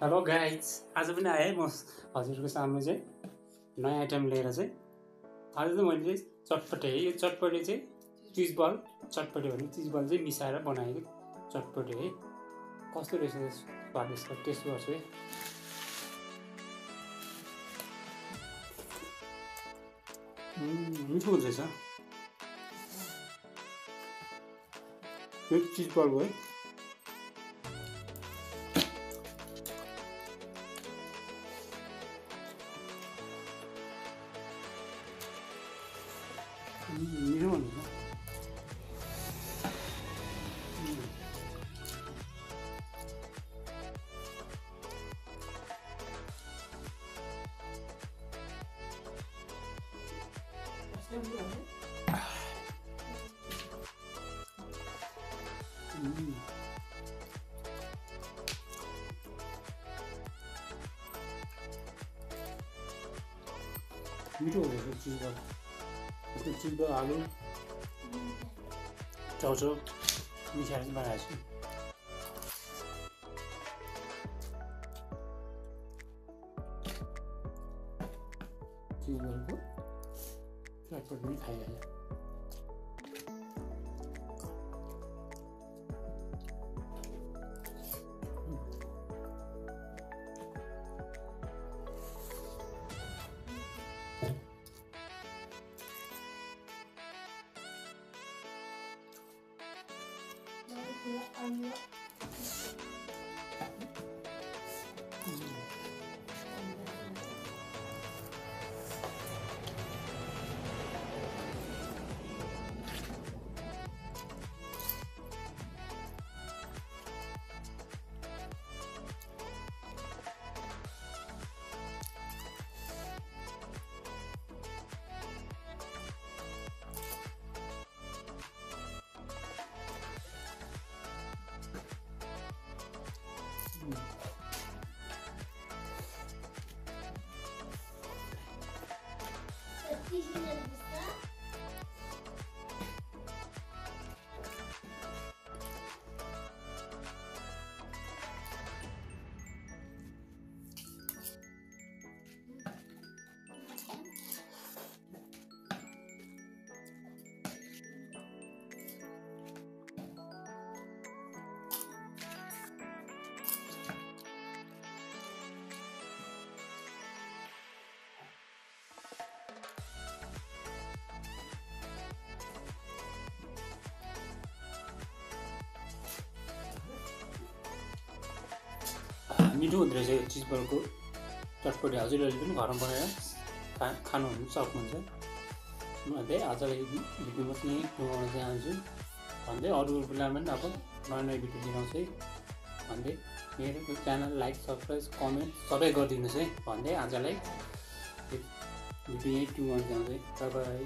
Hello guys, आज पनि आएँ म हजुरको सामने चाहिँ नयाँ आइटम लिएर चाहिँ आज चाहिँ मैले चटपटे है। यो चटपटे चाहिँ चिज बल चटपटे भने चिज बल चाहिँ मिसाएर बनाएको चटपटे है। कस्तो रहेछ स्वादिष्ट, टेस्ट गर्छु है। मिठो हुँदो रहेछ यो चिज बलको है। मिठो भन्नु मिठो हुँदो रहेछ चिज बल। त्यो चिज बल आलु चाउचाउ मिसाएर चाहिँ बनाएको छु। चिज बलको चटपट पनि खाइहाल्यो। मिठो हुँदो रहेछ यो चिज बलको चटपटे। हजुरहरूले पनि घरमा बनाएर खानु सक्नुहुन्छ। म चाहिँ आजलाई भिडियो मात्रै पुऱ्याउन चाहन्छु भन्दै अरू बेलामा पनि अब नयाँ नयाँ भिडियो दिलाउँछु है भन्दै मेरो च्यानल लाइक सब्सक्राइब कमेन्ट सबै गरिदिनुहोस् है भन्दै आजलाई भिडियो यहीँ टुङ्गाउन चाहन्छु है। Bye bye.